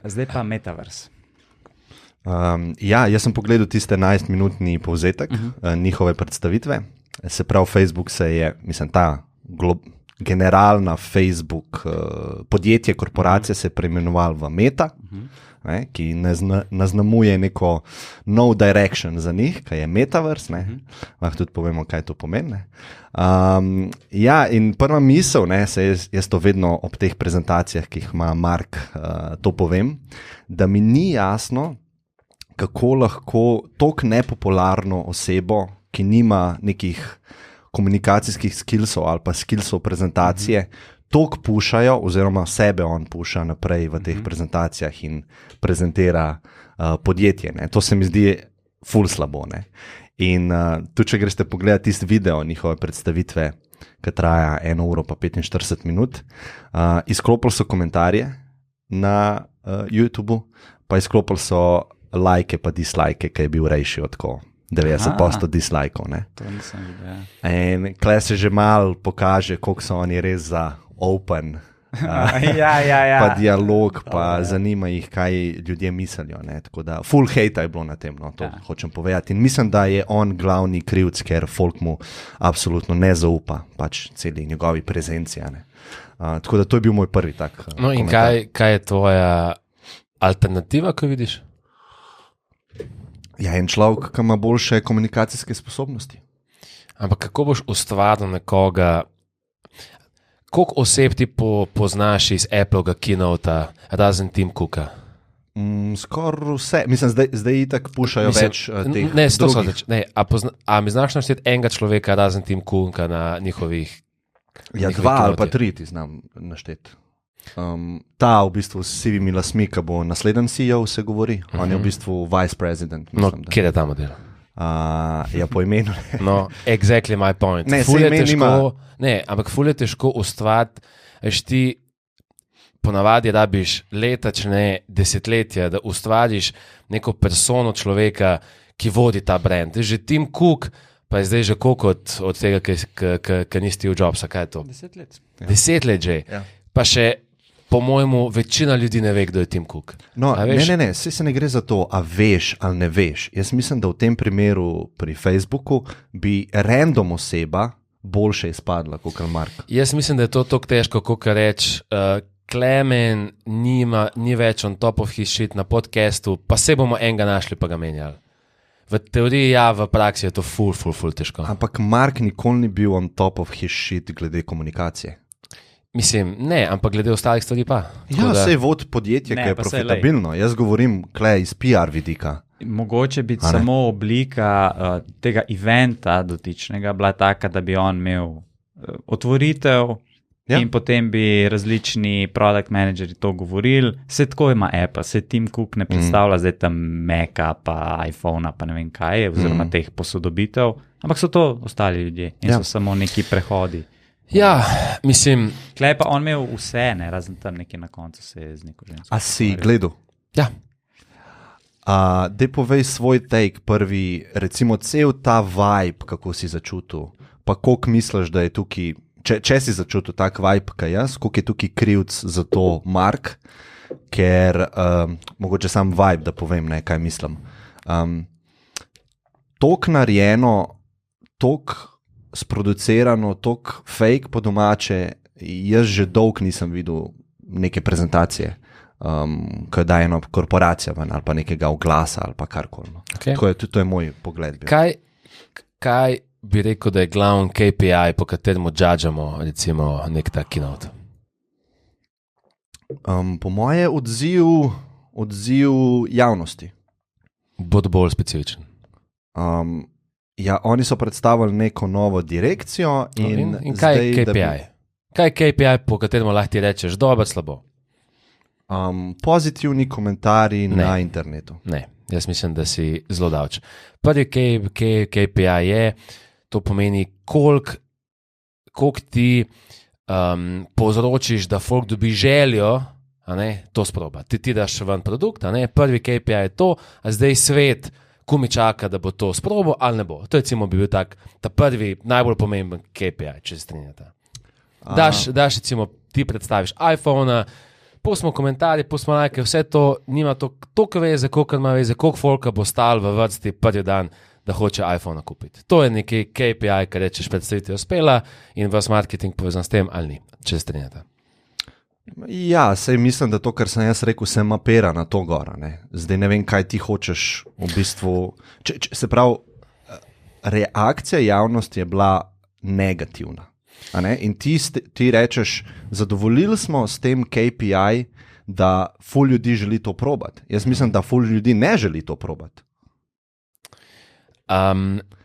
Zdaj pa Metaverse. Ja, jaz sem pogledal tiste 11-minutni povzetek njihove predstavitve. Se pravi, Facebook se je, mislim, ta generalna Facebook podjetje, korporacija se je preimenovala v Meta, ki naznamuje neko nov direction za njih, kaj je Metaverse, lahko tudi povemo, kaj to pomeni. Ja, in prva misel, jaz to vedno ob teh prezentacijah, ki jih ima Mark, to povem, da mi ni jasno, kako lahko toliko nepopularno osebo, ki nima nekih komunikacijskih skillsov ali pa skillsov prezentacije, toliko pušajo, oziroma sebe on puša naprej v teh prezentacijah in prezentira podjetje. To se mi zdi ful slabo. In tudi, če greste pogledati tisti video njihove predstavitve, ki traja 1 uro pa 45 minut, izklopili so komentarje na YouTubu, pa izklopili so lajke pa dislajke, ki je bil rejši od tako 90% dislajkov. To nisem videl. In kle se že malo pokaže, koliko so oni res za open, pa dialog, pa zanima jih, kaj ljudje mislijo. Tako da full hate je bilo na tem, to hočem povedati. In mislim, da je on glavni krivc, ker folk mu absolutno ne zaupa, pač celi njegovi prezenci. Tako da to je bil moj prvi tak No in komentar. kaj je tvoja alternativa, ko vidiš? Ja, en človek, ki ima boljše komunikacijske sposobnosti. Ampak kako boš ustvaril nekoga, koliko oseb ti poznaš iz Applega Keynota, razen Tim Cooka? Skoraj vse. Mislim, zdaj itak pušajo več teh Ne, drugih. a mi znaš našteti enega človeka razen Tim Cooka na njihovih Ja, 2 ali pa 3 ti znam našteti. Ta v bistvu s sivimi lasmi, ki bo naslednji CEO, se govori. On je v bistvu vice president. No, Mislim, kjer je ta model? ja, po imenu. No, exactly my point. Ne, Ful saj je meni težko, ima- ne, ampak ful je težko ustvariti, veš ti ponavadi rabiš leta, če ne desetletja, da ustvariš neko persono človeka, ki vodi ta brand. Že Tim Cook, pa je zdaj že koliko od tega, ki ni Steve Jobs, kaj je to? 10 let. 10 let že. Ja. Pa še, po mojemu, večina ljudi ne ve, kdo je Tim Cook. No, A veš? ne, saj se ne gre za to, a veš ali ne veš. Jaz mislim, da v tem primeru pri Facebooku bi random oseba boljše izpadla kot Mark. Jaz mislim, da je to tako težko, kot reči. Klemen ni več on top of his shit na podcastu, pa se bomo enega našli, pa ga menjali. V teoriji ja, v praksi je to ful težko. Ampak Mark nikoli ni bil on top of his shit glede komunikacije. Mislim, ne, ampak glede ostalih stvari pa. Ja, sej vod podjetje, Ne, ki je pa saj, profitabilno. Jaz govorim klej iz PR vidika. Mogoče bi samo oblika tega eventa dotičnega bila taka, da bi on imel otvoritev in potem bi različni product manageri to govorili. Se tako ima Apple, se Tim Cook ne predstavlja zdaj tam Maca pa iPhona pa ne vem kaj je, oziroma teh posodobitev, ampak so to ostali ljudje in so samo neki prehodi. Ja, mislim... Klej pa on imel vse, ne, razen tam nekje na koncu se je z neko žensko. A si gledal? Ja. Dej povej svoj take prvi, recimo cel ta vibe, kako si začutil, pa koliko misliš, da je tukaj, če si začutil tak vibe, kaj jaz, koliko je tukaj krivc za to Mark, ker mogoče sam vibe, da povem, ne, kaj mislim. Tok narejeno, tok sproducirano, tok fake po domače, jaz že dolgo nisem videl neke prezentacije, ko da ena korporacija ven, ali pa nekega oglasa ali pa karkoli. Okay. To je moj pogled. Kaj bi rekel, da je glavni KPI, po katerem judžamo recimo nek tak keynote? Po moje odziv javnosti. Bod bolj specifičen. Ja, oni so predstavili neko novo direkcijo in kaj je zdaj, KPI? Kaj je KPI, po katerem lahko ti rečeš dobro, slabo? Pozitivni komentarji na internetu. Ne, jaz mislim, da si zelo davč. Prvi KPI je, to pomeni, koliko ti povzročiš, da folk dobi željo, to sproba. Ti daš ven produkt, prvi KPI je to, a zdaj svet mi čaka, da bo to sprobo ali ne bo. To je recimo bi bil tak, ta prvi najbolj pomemben KPI, če se strinjate. Daš recimo, ti predstaviš iPhone, pustimo komentarje, pustimo like, vse to nima toliko veze, koliko ima veze, koliko folka bo stal v vrsti prvi dan, da hoče iPhone kupiti. To je neki KPI, kar rečeš predstavitev uspela in vas marketing povezan s tem ali ni, če se strinjate. Ja, sej mislim, da to, kar sem jaz rekel, se mapira na to gora. Ne? Zdaj ne vem, kaj ti hočeš v bistvu. Se pravi, reakcija javnosti je bila negativna. In ti rečeš, zadovoljili smo s tem KPI, da ful ljudi želi to probati. Jaz mislim, da ful ljudi ne želi to probati.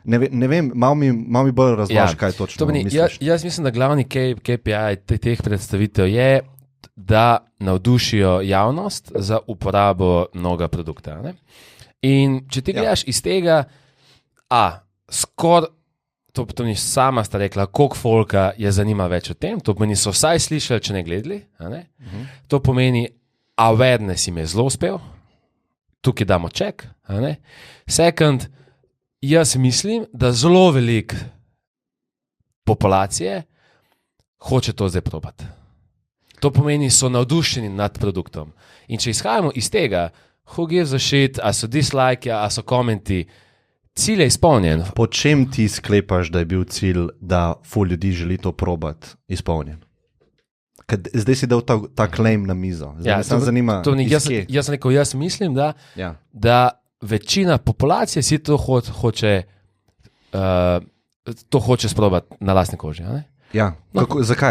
Ne vem, malo mi bolj razloži, kaj točno misliš. Jaz mislim, da glavni KPI teh predstavitev je, da navdušijo javnost za uporabo mnoga produkta. Ne? In če ti gledaš iz tega, to ni sama sta rekla, koliko folka je zanima več o tem, to pomeni, so vsaj slišali, če ne gledali. Ne? To pomeni, awareness jim je zelo uspel, tukaj damo check. Second, jaz mislim, da zelo veliko populacije hoče to zdaj probati. To pomeni, so navdušeni nad produktom. In če izhajamo iz tega, who gives a shit, a so dislike, a so komenti, cilj je izpolnjen. Po čem ti sklepaš, da je bil cilj, da ful ljudi želi to probati, izpolnjen? Zdaj si dal ta claim na mizo. Zanima, jaz mislim, da večina populacije si to hoče sprobati na lastni koži. Ja,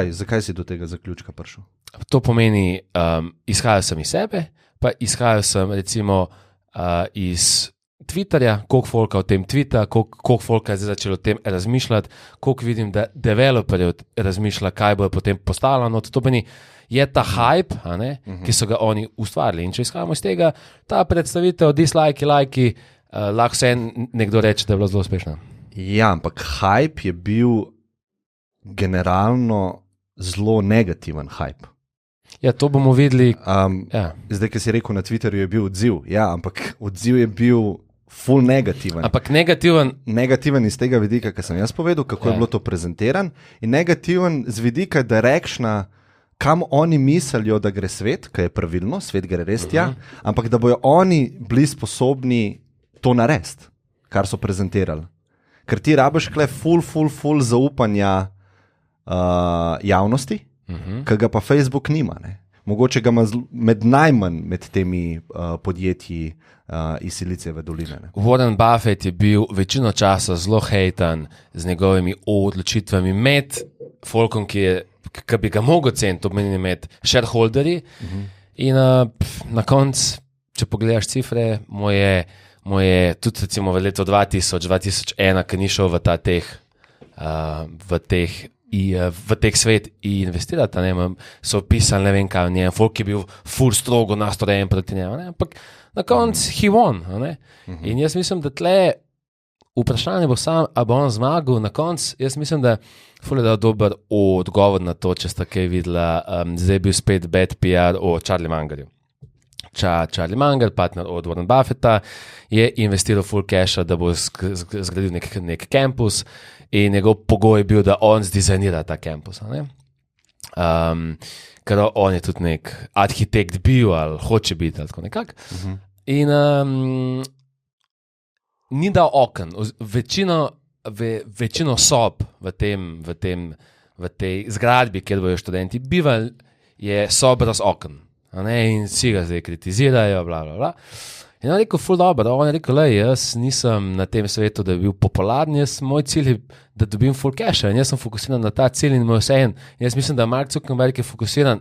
zakaj si do tega zaključka prišel? To pomeni, izhajal sem iz sebe, pa izhajal sem recimo iz Twitterja, koliko folka o tem tvita, koliko folka je zdaj začelo o tem razmišljati, koliko vidim, da developerjev razmišlja, kaj bo potem postalo. No, to pomeni, je ta hype, ki so ga oni ustvarili. In če izhajamo iz tega, ta predstavitev, dislike, lajki, lahko se nekdo reče, da je bila zelo uspešna. Ja, ampak hype je bil generalno zelo negativen hype. Ja, to bomo videli. Zdaj, ki si rekel, na Twitterju je bil odziv. Ja, ampak odziv je bil ful negativen. Ampak negativen. Negativen iz tega vidika, ki sem jaz povedal, kako je bilo to prezentiran, in negativen z vidika direkšna, kam oni mislijo, da gre svet, kaj je pravilno, svet gre res tja, ampak da bojo oni bili sposobni to narediti, kar so prezentirali. Ker ti rabiš kle ful zaupanja javnosti, ki ga pa Facebook nima. Ne? Mogoče ga ima najmanj med temi podjetji iz Silicijeve doline. Ne? Warren Buffett je bil večino časa zelo hejtan z njegovimi odločitvami med folkom, ki bi ga mogel ceniti, to pomeni med shareholderji. In na koncu, če pogledaš cifre, moje tudi recimo v letu 2000-2001, ki ni šel v teh svet in investirati, so pisali ne vem kaj v njem, folk je bil ful strogo nastrojen proti njemu, ampak na koncu he won. In jaz mislim, da tle vprašanje bo sam, a bo on zmagal na koncu, jaz mislim, da ful je dal dober odgovor na to, če sta kaj videla, zdaj je bil spet bad PR o Charlie Mungerju. Charlie Munger, partner od Warren Buffetta, je investiral full casha, da bo zgradil nek kampus in njegov pogoj je bil, da on zdizajnira ta kampus. Ker on je tudi nek arhitekt bil ali hoče biti ali tako nekako. In ni dal okn. Večino sob v tej zgradbi, kjer bojo študenti bivali, je sob brez okn. In vsi ga zdaj kritizirajo, bla. In on je rekel, ful dobro, on je rekel, jaz nisem na tem svetu, da bi bil popularen, moj cilj je, da dobim full cash, in jaz sem fokusiran na ta cilj in moj vse en. Jaz mislim, da Mark Zuckerberg je fokusiran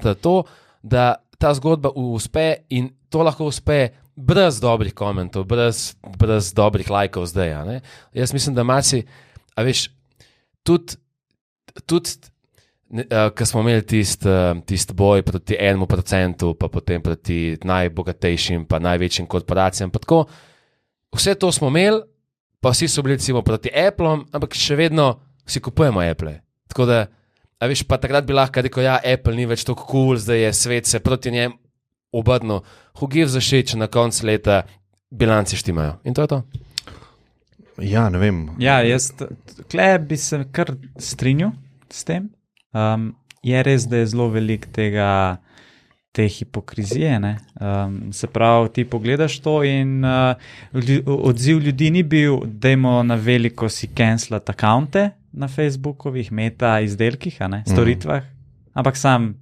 na to, da ta zgodba uspe in to lahko uspe brez dobrih komentov, brez dobrih lajkov zdaj. Jaz mislim, da Marci, a veš, tudi ko smo imeli tist boj proti 1%, pa potem proti najbogatejšim, pa največjim korporacijam, pa tako, vse to smo imeli, pa vsi so bili recimo proti Applom, ampak še vedno vsi kupujemo Apple. Tako da, a veš, pa takrat bi lahko rekel, Apple ni več tako cool, zdaj je svet se proti njem obrnil. Who gives a shit, če na koncu leta bilance štimajo. In to je to. Ja, ne vem. Ja, jaz bi se kar strinjal s tem. Je res, da je zelo veliko te hipokrizije. Se pravi, ti pogledaš to in odziv ljudi ni bil, dajmo na veliko si cancelati akaunte na Facebookovih meta izdelkih, storitvah, ampak sam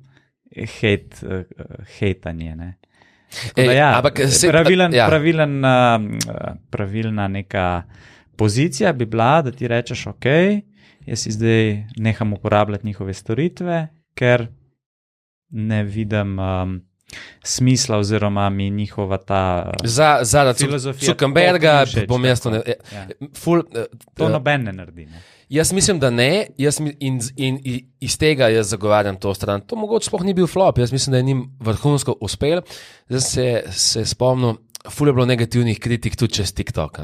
hejtanje. Pravilna neka pozicija bi bila, da ti rečeš, ok, jaz si zdaj neham uporabljati njihove storitve, ker ne vidim smisla oziroma mi njihova ta filozofija Zuckerberga bom jaz to ne... To noben ne naredi. Jaz mislim, da ne, in iz tega jaz zagovarjam to stran. To mogoče sploh ni bil flop, jaz mislim, da je njim vrhunsko uspel. Zdaj se spomnim, ful je bilo negativnih kritik tudi čez TikTok.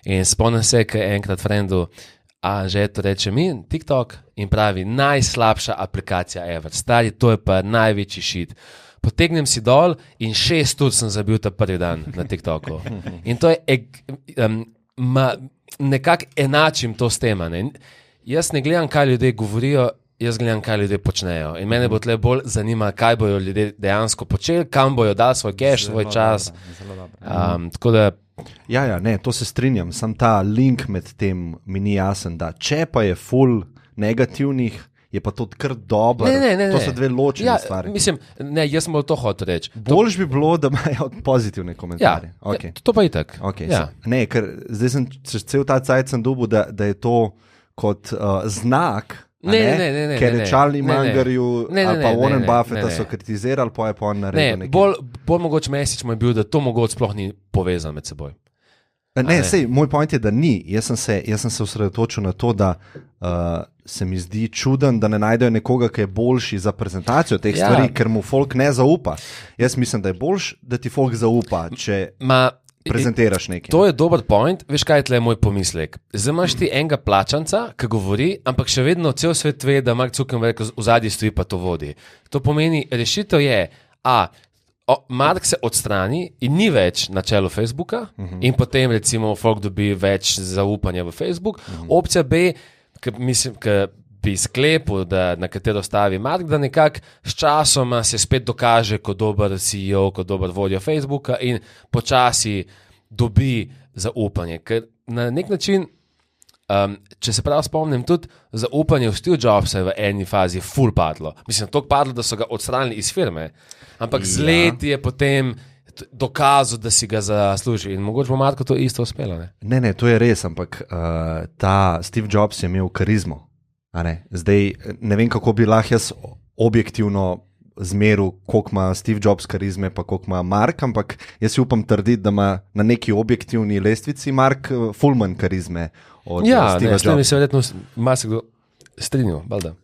In spomnim se, ko je enkrat frendu že to reče mi, TikTok, in pravi, najslabša aplikacija ever. Stari, to je pa največji shit. Potegnem si dol in 6 ur sem zabil ta prvi dan na TikToku. In to je nekako enačim to s tema. Jaz ne gledam, kaj ljudje govorijo, jaz gledam, kaj ljudje počnejo. In mene bo tle bolj zanima, kaj bojo ljudje dejansko počeli, kam bojo dali svoj cash, svoj čas. Tako da... Ne, to se strinjam. Sam ta link med tem mi ni jasen, da če pa je full negativnih, je pa to kar dobro. Ne. To so dve ločene stvari. Mislim, jaz sem to hotel reči. Boljš bi bilo, da imajo pozitivne komentarje. Okay. To pa itak. Okay. Ne, ker zdaj sem cel ta cajt sem dobil, da je to kot znak, Ne, ker je Charlie Mungerju ali pa Warren Buffetta so kritizirali, pa je pa on naredil nekaj. Bolj mogoče message mu je bil, da to mogoče sploh ni povezano med seboj. Sej, moj point je, da ni. Jaz sem se osredotočil na to, da se mi zdi čuden, da ne najdejo nekoga, ki je boljši za prezentacijo teh stvari, ker mu folk ne zaupa. Jaz mislim, da je boljš, da ti folk zaupa, če prezentiraš nekaj. To je dober point. Veš, kaj je tle moj pomislek? Zdaj imaš ti enega plačanca, ki govori, ampak še vedno cel svet ve, da Mark Zuckerberg v zadnji stoji pa to vodi. To pomeni, rešitev je, Mark se odstrani in ni več na čelu Facebooka in potem recimo folk dobi več zaupanja v Facebook. Opcija B, ki bi sklepil, na katero stavi Mark, da nekako s časoma se spet dokaže kot dober CEO, kot dober vodja Facebooka in počasi dobi zaupanje. Ker na nek način, če se prav spomnim, tudi zaupanje v Steve Jobsa je v eni fazi ful padlo. Mislim, toliko padlo, da so ga odstranili iz firme, ampak z leti je potem dokazal, da si ga zasluži. In mogoče bo Marko to isto uspelo. Ne, to je res, ampak ta Steve Jobs je imel karizmo. Zdaj, ne vem, kako bi lahko jaz objektivno zmeril, koliko ima Steve Jobs karizme, pa koliko ima Mark, ampak jaz si upam trditi, da ima na neki objektivni lestvici Mark fulman karizme od Steva Jobsa. S tem se verjetno marsikdo strinjal.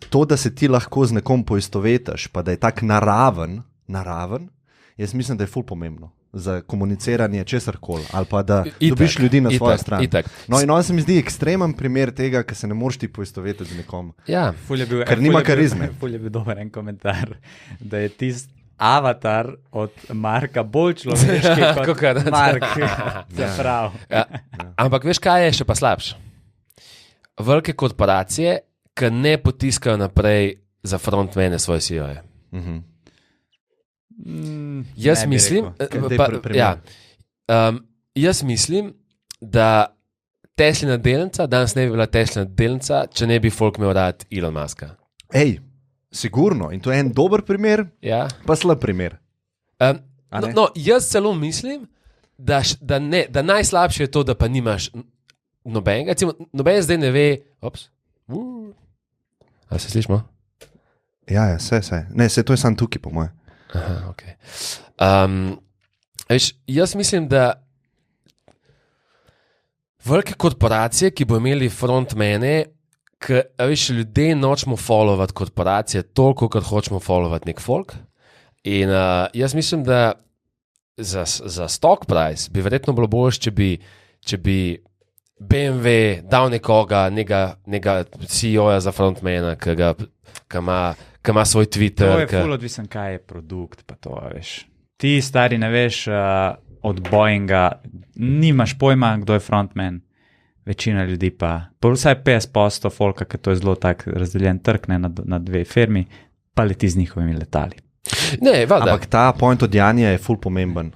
To, da se ti lahko z nekom poistovetiš, pa da je tak naraven, jaz mislim, da je ful pomembno za komuniciranje česarkoli, ali pa da dobiš ljudi na svojo stran. No in on se mi zdi ekstremen primer tega, ker se ne moreš ti poistovetiti z nekom. Ker nima karizme. Ful je bil dober en komentar, da je tist avatar od Marka bolj človeški kot Mark. Ampak veš, kaj je še pa slabše? Velike korporacije, ki ne potiskajo naprej za frontmene svoje CEO-je. Jaz mislim, da Teslina delnica danes ne bi bila Teslina delnica, če ne bi folk imel rad Elon Muska. Sigurno. In to je en dober primer, pa slab primer. Jaz celo mislim, da najslabše je to, da pa nimaš nobenega. Noben zdaj ne ve. A se slišimo? Se. Ne, to je sam tukaj, po moje. Aha, ok. Jaz mislim, da velike korporacije, ki bo imeli frontmene, ljudje nočemo followati korporacije toliko, kot hočemo followati nek folk. In jaz mislim, da za stock price bi verjetno bilo boljše, če bi BMW dal nekoga CEO-ja za frontmana, ki ima svoj Twitter. To je ful odvisen, kaj je produkt, pa to veš. Ti stari ne veš od Boeinga, nimaš pojma, kdo je frontman. Večina ljudi pa, vsaj 50% folka, ker to je zelo tak razdeljen trg na dve firmi, pa leti z njihovimi letali. Ne, ampak ta point odjanja je ful pomemben.